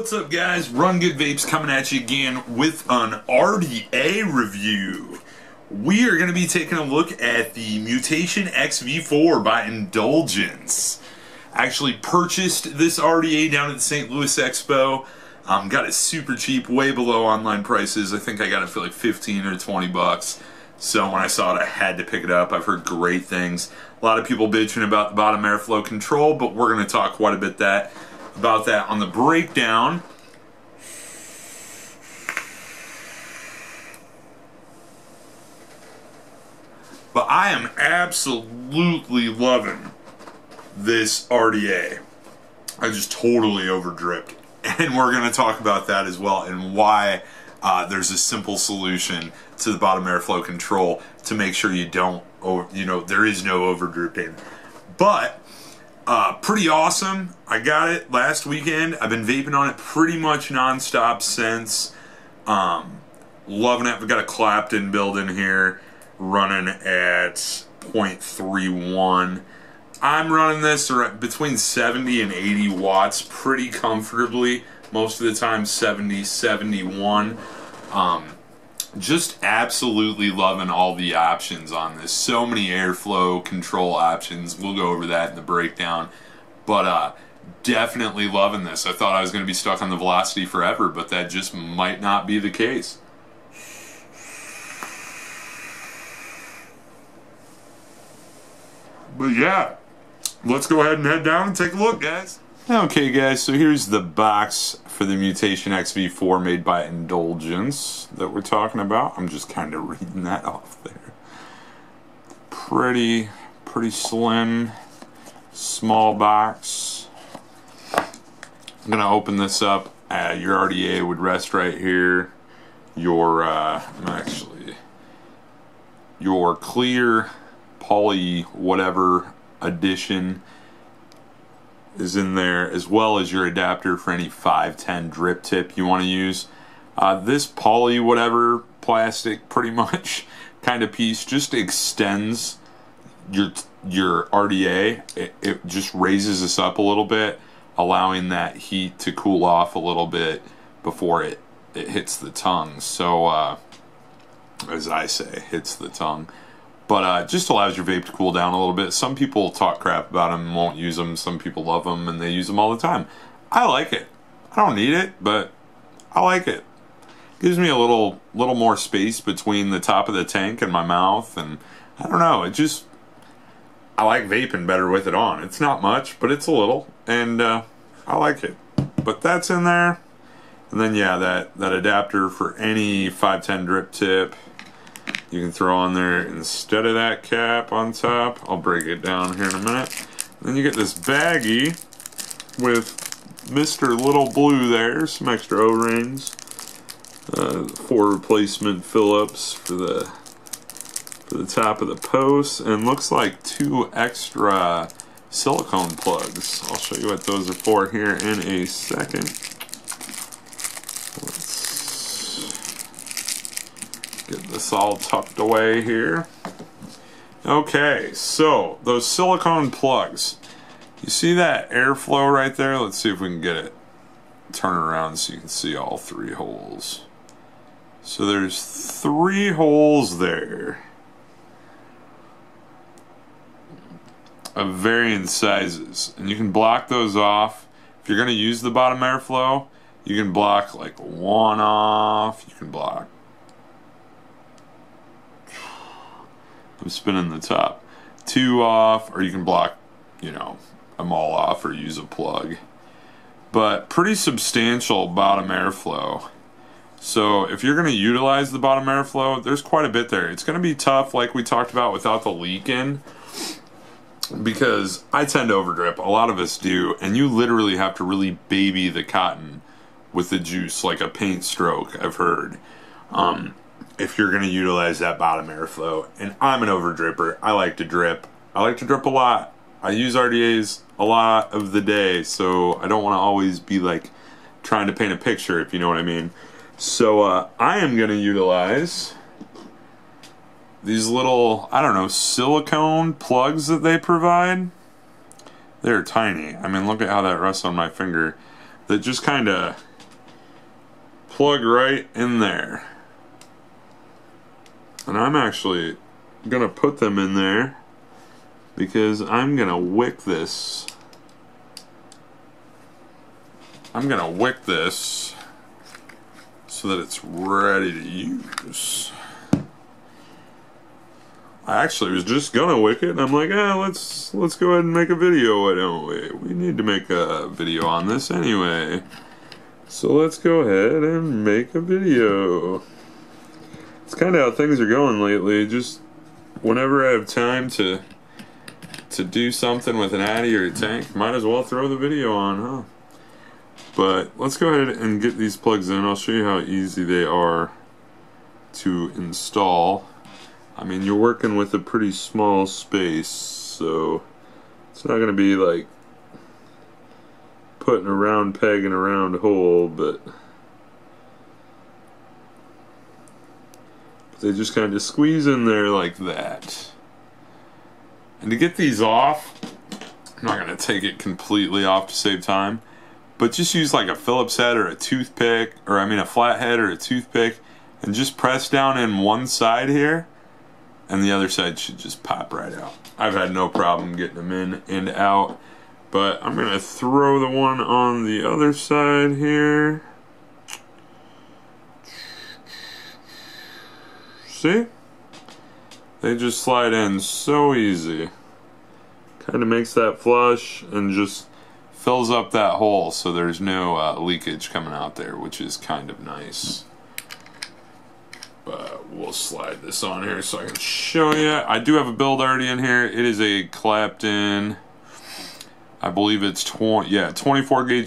What's up, guys? Rungood Vapes coming at you again with an RDA review. We are going to be taking a look at the Mutation X V4 by Indulgence. I actually purchased this RDA down at the St. Louis Expo. Got it super cheap, way below online prices. I think I got it for like 15 or 20 bucks. So when I saw it, I had to pick it up. I've heard great things. A lot of people bitching about the bottom airflow control, but we're going to talk quite a bit about that on the breakdown. But I am absolutely loving this RDA. I just totally overdripped. And we're going to talk about that as well and why there's a simple solution to the bottom airflow control to make sure you don't, there is no overdripping. But pretty awesome. I got it last weekend. I've been vaping on it pretty much nonstop since. Loving it. We've got a Clapton build in here running at 0.31. I'm running this between 70 and 80 watts pretty comfortably. Most of the time 70, 71. Just absolutely loving all the options on this. So many airflow control options. We'll go over that in the breakdown. But definitely loving this. I thought I was going to be stuck on the velocity forever, but that just might not be the case. But yeah, let's go ahead and head down and take a look, guys. Okay, guys, so here's the box for the Mutation X V4 made by Indulgence that we're talking about. I'm just kind of reading that off there. Pretty slim, small box. I'm gonna open this up. Your RDA would rest right here. Your your clear poly whatever addition is in there, as well as your adapter for any 510 drip tip you want to use. This poly whatever plastic pretty much kind of piece just extends your RDA. It just raises this up a little bit, allowing that heat to cool off a little bit before it hits the tongue. So as I say, hits the tongue. But just allows your vape to cool down a little bit. Some people talk crap about them and won't use them. Some people love them and they use them all the time. I like it. I don't need it, but I like it. Gives me a little more space between the top of the tank and my mouth. And I don't know, I like vaping better with it on. It's not much, but it's a little. And I like it. But that's in there. And then yeah, that adapter for any 510 drip tip. You can throw on there instead of that cap on top. I'll break it down here in a minute. Then you get this baggie with Mr. Little Blue there, some extra O-rings, 4 replacement Phillips for the top of the post, and looks like 2 extra silicone plugs. I'll show you what those are for here in a second. Get this all tucked away here. Okay, so those silicone plugs. You see that airflow right there? Let's see if we can get it. Turn it around so you can see all 3 holes. So there's 3 holes there of varying sizes. And you can block those off. If you're going to use the bottom airflow, you can block like 1 off. You can block, I'm spinning the top, 2 off, or you can block, them all off or use a plug. But pretty substantial bottom airflow. So if you're going to utilize the bottom airflow, there's quite a bit there. It's going to be tough, like we talked about, without the leak in, because I tend to overdrip. A lot of us do, and you literally have to really baby the cotton with the juice like a paint stroke, I've heard. If you're going to utilize that bottom airflow. And I'm an overdripper. I like to drip. I like to drip a lot. I use RDAs a lot of the day, so I don't want to always be like trying to paint a picture, if you know what I mean. So I am going to utilize these little, I don't know, silicone plugs that they provide. They're tiny. I mean, look at how that rests on my finger. That just kind of plug right in there. And I'm actually gonna put them in there because I'm gonna wick this. I'm gonna wick this so that it's ready to use. I actually was just gonna wick it, and I'm like, let's go ahead and make a video, why don't we? We need to make a video on this anyway. So let's go ahead and make a video. It's kind of how things are going lately. Just whenever I have time to do something with an Addy or a tank, might as well throw the video on, huh? But let's go ahead and get these plugs in. I'll show you how easy they are to install. I mean, you're working with a pretty small space, so it's not going to be like putting a round peg in a round hole, but they just kind of squeeze in there like that. And to get these off, I'm not going to take it completely off to save time, but just use like a Phillips head or a toothpick, or I mean a flathead or a toothpick, and just press down in one side here, and the other side should just pop right out. I've had no problem getting them in and out, but I'm going to throw the one on the other side here. See? They just slide in so easy. Kind of makes that flush and just fills up that hole so there's no leakage coming out there, which is kind of nice. But we'll slide this on here so I can show you. I do have a build already in here. It is a Clapton, I believe it's 24 gauge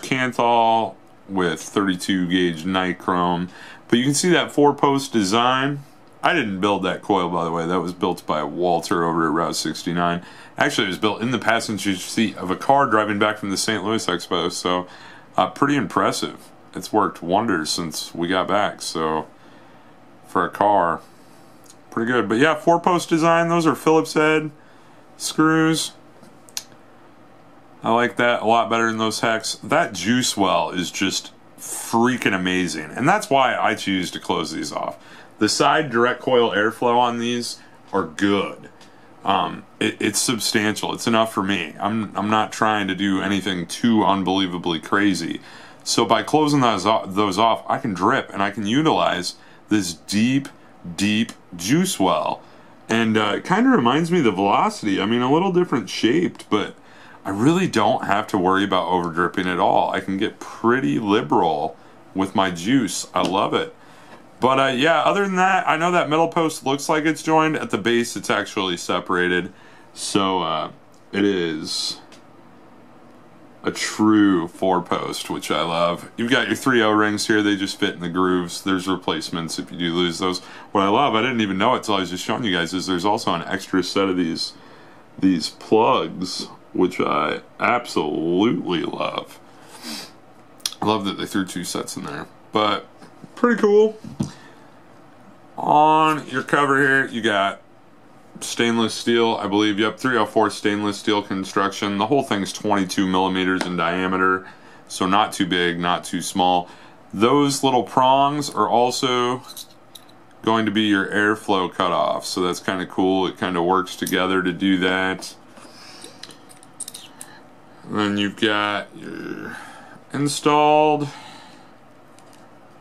Canthal with 32 gauge nichrome. But you can see that 4-post design. I didn't build that coil, by the way. That was built by Walter over at Route 69. Actually, it was built in the passenger seat of a car driving back from the St. Louis Expo, so pretty impressive. It's worked wonders since we got back, so for a car, pretty good. But yeah, 4-post design. Those are Phillips head screws. I like that a lot better than those hex. That juice well is just freaking amazing, and that's why I choose to close these off. The side direct coil airflow on these are good. It's substantial. It's enough for me. I'm not trying to do anything too unbelievably crazy. So by closing those off, I can drip and I can utilize this deep juice well. And it kind of reminds me of the Velocity. I mean, a little different shaped, but I really don't have to worry about over dripping at all. I can get pretty liberal with my juice. I love it. But yeah, other than that, I know that middle post looks like it's joined. At the base, it's actually separated. So it is a true 4-post, which I love. You've got your 3 O-rings here. They just fit in the grooves. There's replacements if you do lose those. What I love, I didn't even know it till I was just showing you guys, is there's also an extra set of these plugs, which I absolutely love. I love that they threw 2 sets in there. But pretty cool. On your cover here, you got stainless steel, I believe. Yep, 304 stainless steel construction. The whole thing's 22 millimeters in diameter, so not too big, not too small. Those little prongs are also going to be your airflow cutoff, so that's kind of cool. It kind of works together to do that. And then you've got your installed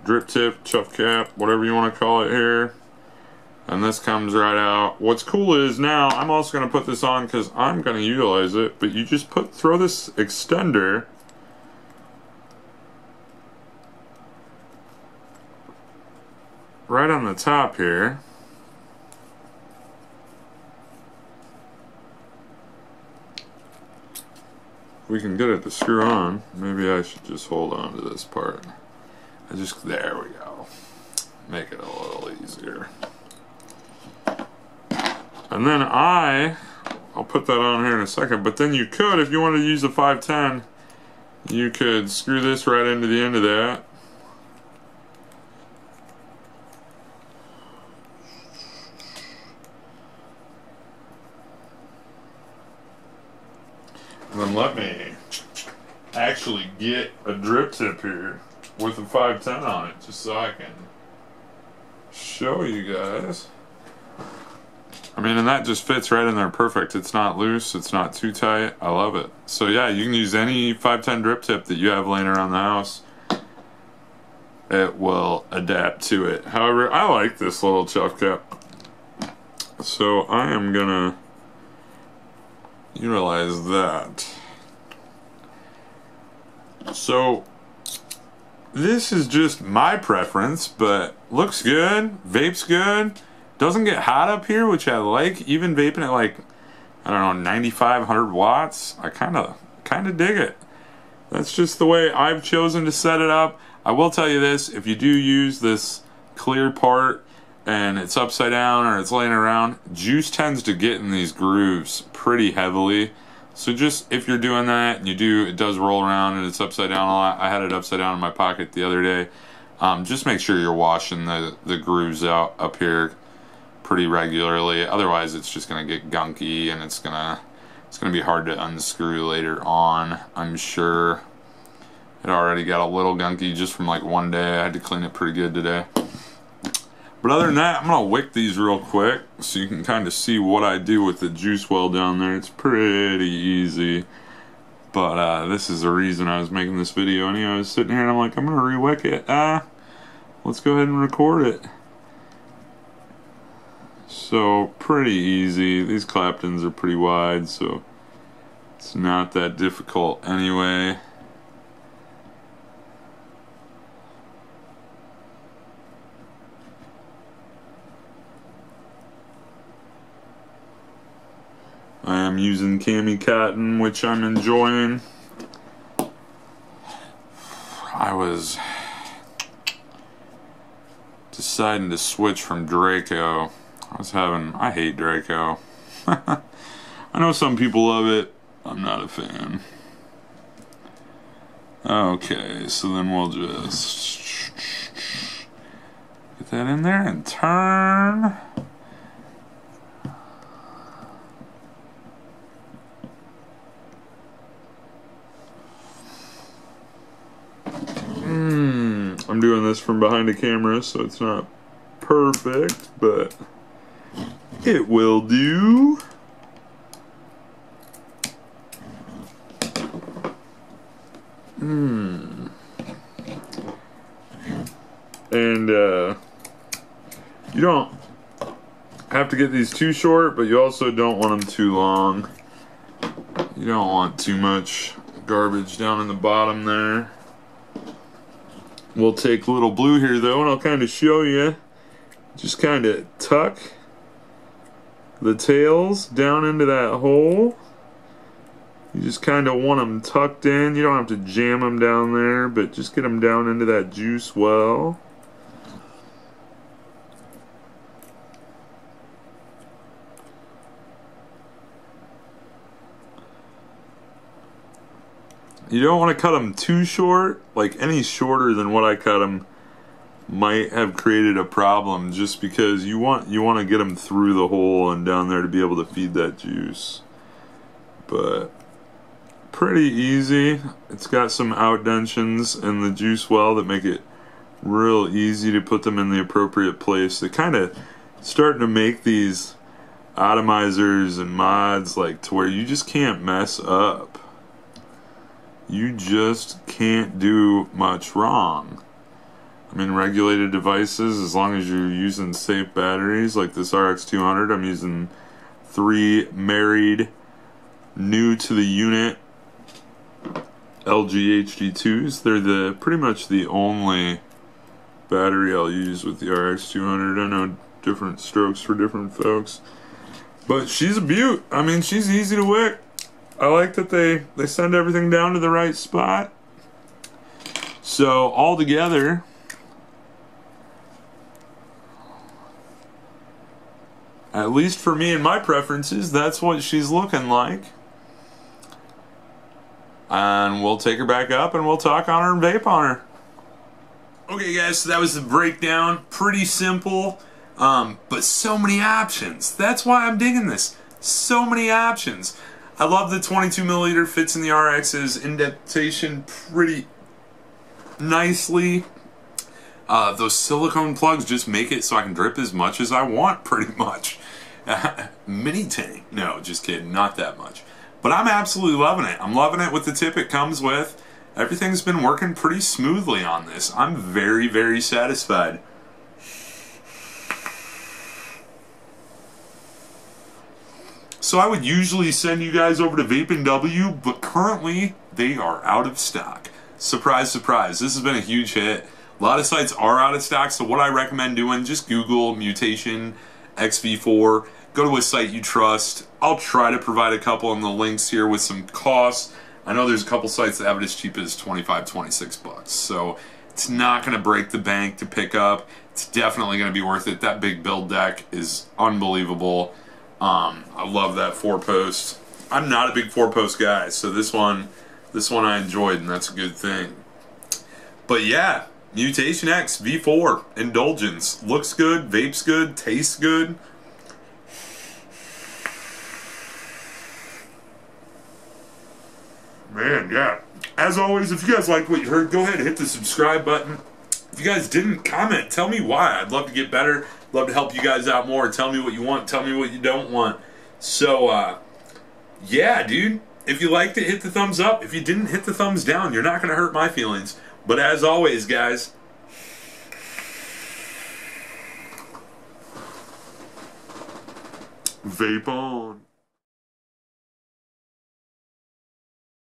drip tip, chuff cap, whatever you want to call it here. And this comes right out. What's cool is now I'm also going to put this on because I'm going to utilize it, but you just throw this extender right on the top here. If we can get it to screw on, maybe I should just hold on to this part. There we go. Make it a little easier. And then I'll put that on here in a second, but then you could, if you wanted to use the 510, you could screw this right into the end of that. And then let me actually get a drip tip here. with a 510 on it, just so I can show you guys. I mean, and that just fits right in there perfect. It's not loose, it's not too tight. I love it. So yeah, you can use any 510 drip tip that you have laying around the house. It will adapt to it. However, I like this little chuff cap, so I am gonna utilize that. So this is just my preference, but looks good, vapes good, doesn't get hot up here, which I like. Even vaping at like, I don't know, 95, 100 watts, I kind of dig it. That's just the way I've chosen to set it up. I will tell you this, if you do use this clear part and it's upside down or it's laying around, juice tends to get in these grooves pretty heavily. So just if you're doing that and it does roll around and it's upside down a lot. I had it upside down in my pocket the other day. Just make sure you're washing the grooves out up here pretty regularly. Otherwise it's just gonna get gunky and it's gonna be hard to unscrew later on, I'm sure. It already got a little gunky just from like one day. I had to clean it pretty good today. But other than that, I'm gonna wick these real quick so you can kind of see what I do with the juice well down there. It's pretty easy. But this is the reason I was making this video. Anyway, I was sitting here and I'm like, I'm gonna re-wick it. Let's go ahead and record it. So pretty easy. These Claptons are pretty wide, so it's not that difficult anyway. I am using cami cotton, which I'm enjoying. I was deciding to switch from Draco. I hate Draco. I know some people love it. I'm not a fan. Okay, so then we'll just get that in there and turn. I'm doing this from behind a camera, so it's not perfect, but it will do. And you don't have to get these too short, but you also don't want them too long. You don't want too much garbage down in the bottom there. We'll take little blue here though, and I'll kind of show you. Just kind of tuck the tails down into that hole. You just kind of want them tucked in. You don't have to jam them down there, but just get them down into that juice well. You don't want to cut them too short. Like any shorter than what I cut them might have created a problem, just because you want to get them through the hole and down there to be able to feed that juice. But pretty easy. It's got some outdentions in the juice well that make it real easy to put them in the appropriate place. They kind of starting to make these atomizers and mods like to where you just can't mess up. You just can't do much wrong. I mean, regulated devices, as long as you're using safe batteries, like this RX200, I'm using 3 married, new to the unit LG HD2s. They're pretty much the only battery I'll use with the RX200. I know different strokes for different folks, but she's a beaut. I mean, she's easy to wick. I like that they send everything down to the right spot. So all together, at least for me and my preferences, that's what she's looking like. And we'll take her back up and we'll talk on her and vape on her. Okay guys, so that was the breakdown. Pretty simple, but so many options. That's why I'm digging this. So many options. I love the 22 milliliter fits in the RX's indentation pretty nicely. Those silicone plugs just make it so I can drip as much as I want, pretty much. Mini tank. No, just kidding. Not that much. But I'm absolutely loving it. I'm loving it with the tip it comes with. Everything's been working pretty smoothly on this. I'm very, very satisfied. So I would usually send you guys over to Vape and W, but currently they are out of stock. Surprise, surprise. This has been a huge hit. A lot of sites are out of stock, so what I recommend doing, just Google Mutation X V4. Go to a site you trust. I'll try to provide a couple in the links here with some costs. I know there's a couple sites that have it as cheap as 25, 26 bucks. So it's not going to break the bank to pick up. It's definitely going to be worth it. That big build deck is unbelievable. I love that 4-post. I'm not a big 4-post guy, so this one I enjoyed, and that's a good thing. But yeah, Mutation X V4 Indulgence looks good, vapes good, tastes good. Man, yeah. As always, if you guys liked what you heard, go ahead and hit the subscribe button. If you guys didn't, comment. Tell me why. I'd love to get better. Love to help you guys out more. Tell me what you want. Tell me what you don't want. So, yeah, dude. If you liked it, hit the thumbs up. If you didn't, hit the thumbs down. You're not going to hurt my feelings. But as always, guys, vape on.